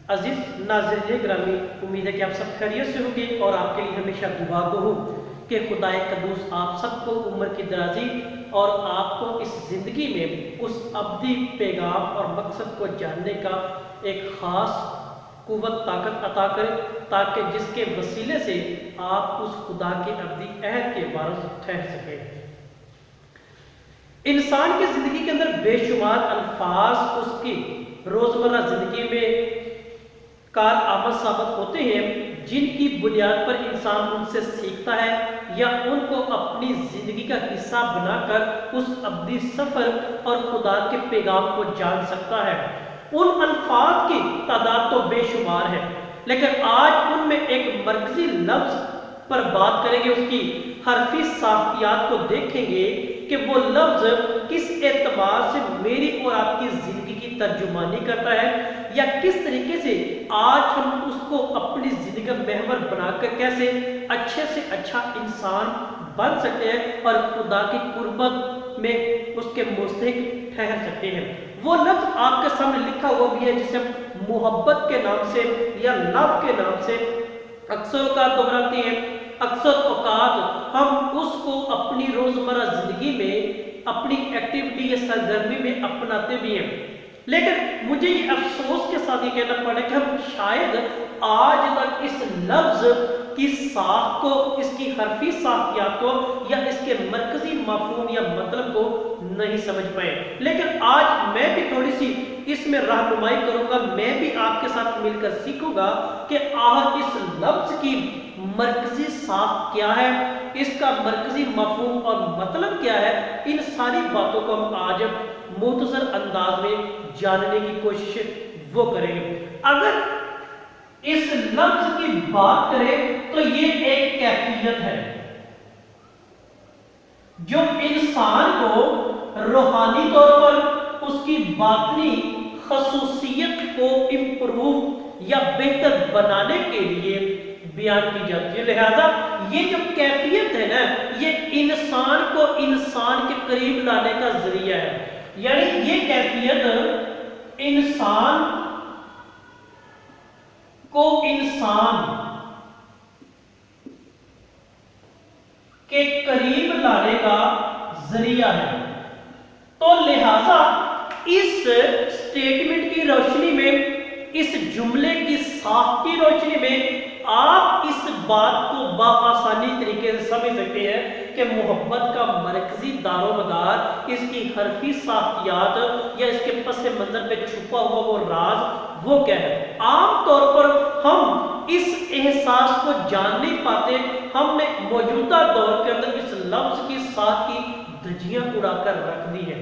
عزیز ناظرین گرامی، امید ہے کہ آپ سب خیریت سے ہوں گے اور آپ کے لیے ہمیشہ دعا گو ہوں کہ خدائے قدوس آپ سب کو عمر کی درازی اور آپ کو اس زندگی میں اس ابدی پیغام اور مقصد کو جاننے کا ایک خاص قوت طاقت عطا کرے، تاکہ جس کے وسیلے سے آپ اس خدا کے ابدی عہد کے وارث ٹھہر سکیں۔ انسان کی زندگی کے اندر بے شمار الفاظ اس کی روزمرہ زندگی میں کارآمد ثابت ہوتے ہیں، جن کی بنیاد پر انسان ان سے سیکھتا ہے یا ان کو اپنی زندگی کا حصہ بنا کر اس ابدی سفر اور خدا کے پیغام کو جان سکتا ہے۔ ان الفاظ کی تعداد تو بے شمار ہے، لیکن آج ان میں ایک مرکزی لفظ پر بات کریں گے، اس کی حرفی ساختیات کو دیکھیں گے کہ وہ لفظ کس اعتبار سے میری اور آپ کی زندگی کی ترجمانی کرتا ہے، یا کس طریقے سے آج ہم اس کو اپنی زندگی کا محور بنا کر کیسے اچھے سے اچھا انسان بن سکتے ہیں اور خدا کی قربت میں اس کے مستحق ٹھہر سکتے ہیں۔ وہ لفظ آپ کے سامنے لکھا ہوا بھی ہے جسے ہم محبت کے نام سے یا لو کے نام سے اکثر اوقات دہراتے ہیں۔ اکثر اوقات ہم اس کو اپنی روزمرہ زندگی میں اپنی ایکٹیویٹی یا سرگرمی میں اپناتے بھی ہیں، لیکن مجھے یہ افسوس کے ساتھ یہ کہنا پڑا کہ ہم شاید آج تک اس لفظ کی ساخت کو، اس کی حرفی ساختیات کو یا اس کے مرکزی مفہوم یا مطلب کو نہیں سمجھ پائے۔ لیکن آج میں بھی تھوڑی سی اس میں رہنمائی کروں گا، میں بھی آپ کے ساتھ مل کر سیکھوں گا کہ آج اس لفظ کی مرکزی ساخت کیا ہے، اس کا مرکزی مفہوم اور مطلب کیا ہے۔ ان ساری باتوں کو ہم آج مختصر انداز میں جاننے کی کوشش وہ کریں گے۔ اگر اس لفظ کی بات کریں تو یہ ایک کیفیت ہے جو انسان کو روحانی طور پر اس کی باطنی خصوصیت کو امپروو یا بہتر بنانے کے لیے بیان کی جاتی ہے۔ لہذا یہ جو کیفیت ہے نا، یہ انسان کو انسان کے قریب لانے کا ذریعہ ہے، یعنی یہ کیفیت انسان کو انسان کے قریب لانے کا ذریعہ ہے۔ تو لہذا اس سٹیٹمنٹ کی روشنی میں، اس جملے کی ساخت کی روشنی میں آپ اس بات کو بآسانی طریقے سے سمجھ سکتے ہیں کہ محبت کا مرکزی دار و مدار، اس کی حرفی ساختیات یا اس کے پس منظر پہ چھپا ہوا وہ راز وہ کیا ہے۔ عام طور پر ہم اس احساس کو جان نہیں پاتے، ہم نے موجودہ دور کے اندر اس لفظ کی ساخت کی دھجیاں اڑا کر رکھ دی ہے،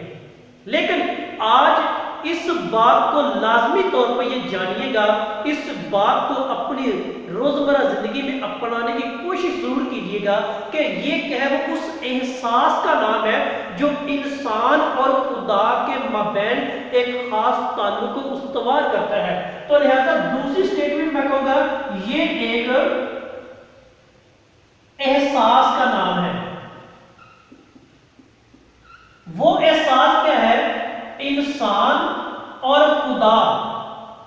لیکن آج اس بات کو لازمی طور پر یہ جانیے گا، اس بات کو اپنی روزمرہ زندگی میں اپنانے کی کوشش ضرور کیجیے گا کہ یہ کیا ہے، وہ اس احساس کا نام ہے جو انسان اور خدا کے مابین ایک خاص تعلق کو استوار کرتا ہے۔ تو لہذا دوسری سٹیٹمنٹ میں کہوں گا یہ ایک احساس کا نام ہے۔ وہ احساس کیا ہے؟ انسان اور خدا،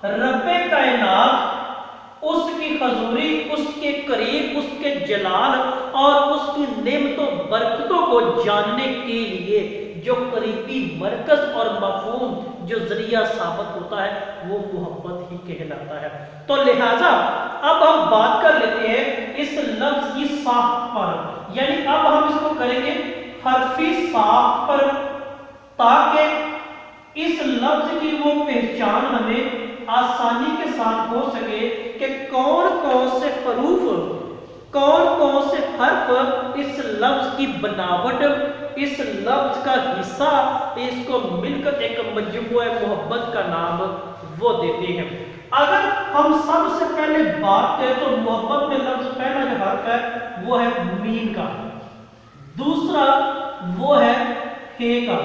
رب کائنات، اس کی حضوری، اس کے قریب، اس کے جلال اور اس کی نعمت و برکتوں کو جاننے کے لیے جو قریبی مرکز اور مفہوم جو ذریعہ ثابت ہوتا ہے وہ محبت ہی کہلاتا ہے۔ تو لہٰذا اب ہم بات کر لیتے ہیں اس لفظ کی ساخت پر، یعنی اب ہم اس کو کریں گے حرفی ساخت پر، تاکہ اس لفظ کی وہ پہچان ہمیں آسانی کے ساتھ ہو سکے کہ کون کون سے حروف، کون کون سے حرف اس لفظ کی بناوٹ، اس لفظ کا حصہ، اس کو مل کر ایک مجموعہ محبت کا نام وہ دیتے ہیں۔ اگر ہم سب سے پہلے بات کریں تو محبت میں لفظ پہلا جو حرف ہے وہ ہے میم کا، دوسرا وہ ہے ہے کا،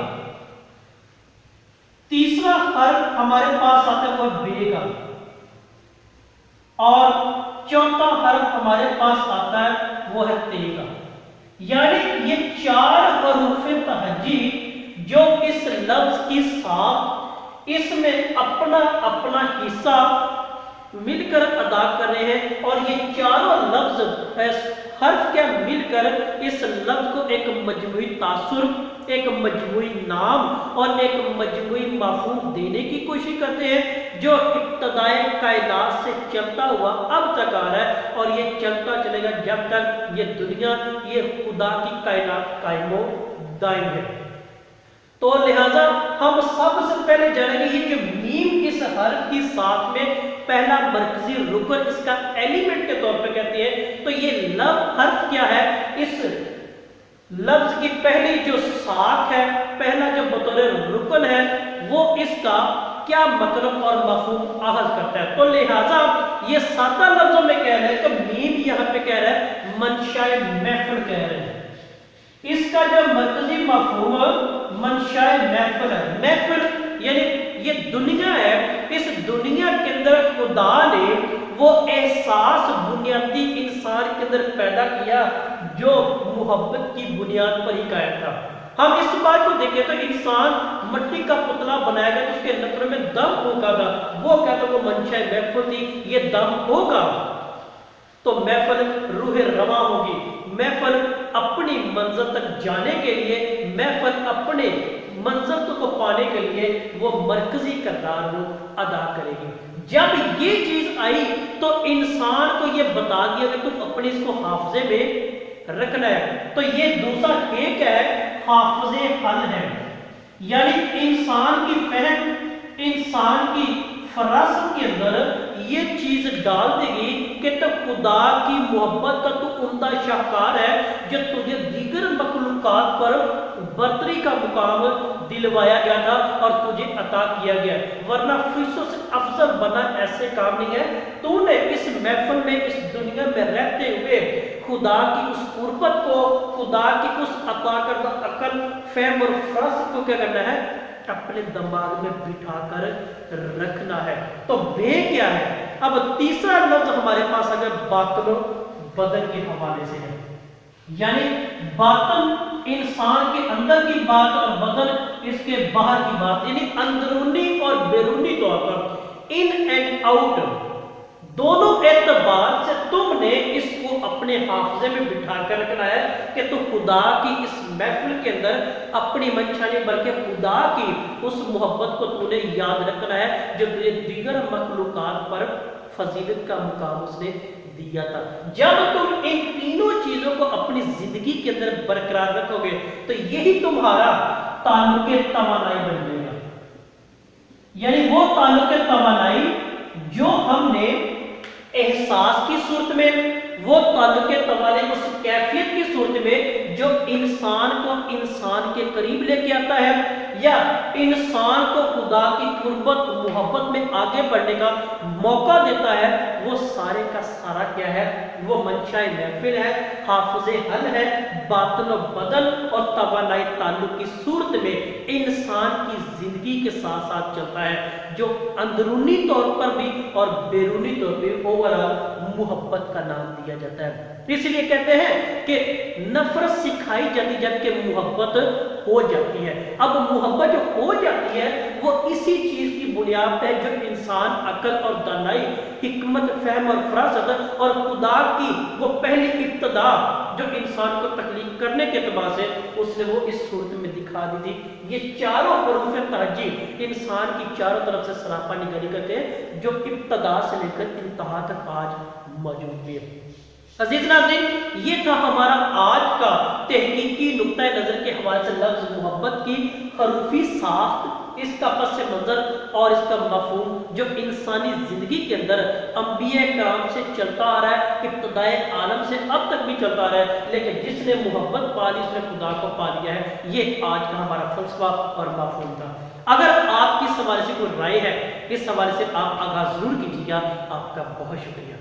تیسرا حرف ہمارے پاس آتا ہے وہ بے کا، اور چوتھا حرف ہمارے پاس آتا ہے وہ ہے تے کا۔ یعنی یہ چار حروف تہجی جو اس لفظ کی ساخت، اس میں اپنا اپنا حصہ مل کر ادا کر رہے ہیں، اور یہ چاروں لفظ حرف کیا مل کر اس لفظ کو ایک مجموعی تاثر، ایک مجموعی نام اور ایک مجموعی مفہوم دینے کی کوشش کرتے ہیں، جو ابتدائے کائنات سے چلتا ہوا اب تک آ رہا ہے، اور یہ چلتا چلے گا جب تک یہ دنیا، یہ خدا کی کائنات قائم و دائم ہے۔ تو لہٰذا ہم سب سے پہلے جانیں گے یہ جو میم اس حرف کی ساتھ میں پہلا مرکزی رکن، اس کا ایلیمنٹ کے طور پہ کہتے ہیں، تو یہ لفظ حرف کیا ہے؟ اس لفظ کی پہلی جو ساکھ ہے، پہلا جو بطور رکن ہے، وہ اس کا کیا مطلب اور مفہوم اخذ کرتا ہے۔ تو لہٰذا یہ سادہ لفظوں میں کہہ رہے ہیں کہ میم یہاں پہ کہہ رہا ہے منشاء محفل کہہ رہے ہیں، اس کا جو مرکزی مفہوم منشاء محفل ہے۔ محفل یعنی یہ دنیا ہے، اس دنیا کے اندر خدا نے وہ احساس بنیادی انسان کے اندر پیدا کیا جو محبت کی بنیاد پر ہی قائم تھا۔ ہم اس بات کو دیکھیں تو انسان مٹی کا پتلا بنایا گیا تو اس کے نطر میں دم ہوگا تھا، وہ کہتا وہ منشاء محفل تھی، یہ دم ہوگا تو محفل روح رواں ہوگی، محفل اپنی منزل تک جانے کے لیے، محفل اپنے منزل کو پانے کے لیے وہ مرکزی کردار کو ادا کرے گی۔ جب یہ چیز آئی تو انسان کو یہ بتا دیا کہ تم اپنے اس کو حافظے میں رکھنا ہے، تو یہ دوسرا ایک ہے حافظ حل ہے، یعنی انسان کی فہم، انسان کی فراست کے اندر یہ چیز ڈال دے گی کہ تو خدا کی محبت کا تو عمدہ شاہکار ہے جو تجھے دیگر مخلوقات پر برتری کا مقام دلوایا گیا تھا اور تجھے عطا کیا گیا، ورنہ فرشتوں سے افضل بنا ایسے کام نہیں ہے۔ تو نے اس محفل میں، اس دنیا میں رہتے ہوئے خدا کی اس قربت کو، خدا کی اس عطا کردہ عقل، فہم اور فرست کو کیا کرنا ہے؟ اپنے دماغ میں بٹھا کر رکھنا ہے۔ تو بے کیا ہے؟ اب تیسرا لفظ ہمارے پاس اگر باطن و بدن کے حوالے سے ہے، یعنی باطن انسان کے اندر کی بات اور بدن اس کے باہر کی بات، یعنی اندرونی اور بیرونی طور پر ان اینڈ آؤٹ دونوں اعتبار سے تم نے اس کو اپنے حافظے میں بٹھا کر رکھنا ہے کہ تو خدا کی اس محفل کے اندر اپنی منشا نہیں بلکہ خدا کی اس محبت کو تو نے یاد رکھنا ہے جو تجھے دیگر مخلوقات پر فضیلت کا مقام اس نے دیا تھا۔ جب تم ان تینوں چیزوں کو اپنی زندگی کے اندر برقرار رکھو گے تو یہی تمہارا تعلق توانائی بن جائے گا، یعنی وہ تعلق توانائی جو ہم نے احساس کی صورت میں، وہ تعلق توانائی اس کیفیت کی صورت میں جو انسان کو انسان کے قریب لے کے آتا ہے یا انسان کو خدا کی قربت محبت میں آگے بڑھنے کا موقع دیتا ہے، وہ سارے کا سارا کیا ہے؟ وہ منشاء محفل ہے، حافظ حل ہے، باطن و بدن اور توانائی تعلق کی صورت میں انسان کی زندگی کے ساتھ ساتھ چلتا ہے جو اندرونی طور پر بھی اور بیرونی طور پر اوورآل محبت کا نام دیا جاتا ہے۔ اس لیے کہتے ہیں کہ نفرت سکھائی جاتی جبکہ محبت ہو جاتی ہے۔ اب محبت جو ہو جاتی ہے وہ اسی چیز کی بنیاد پہ جو انسان عقل اور دانائی، حکمت، فہم اور فراست اور خدا کی وہ پہلی ابتدا جو انسان کو تخلیق کرنے کے اعتبار سے اس نے وہ اس صورت میں دکھا دی تھی۔ یہ چاروں حروف تہجی انسان کی چاروں طرف سے سراپا نگاری کرتے ہیں جو ابتدا سے لے کر انتہا تک آج موجود بھی ہے۔ عزیز ناظرین، یہ تھا ہمارا آج کا تحقیقی نقطہ نظر کے حوالے سے لفظ محبت کی حروفی ساخت، اس کا پس منظر اور اس کا مفہوم جو انسانی زندگی کے اندر انبیاء کرام سے چلتا آ رہا ہے، ابتدائے عالم سے اب تک بھی چلتا آ رہا ہے، لیکن جس نے محبت پا لی اس نے خدا کو پا لیا ہے۔ یہ آج کا ہمارا فلسفہ اور مفہوم تھا۔ اگر آپ کی اس حوالے سے کوئی رائے ہے، اس حوالے سے آپ آگاہ ضرور کیجیے گا۔ آپ کا بہت شکریہ۔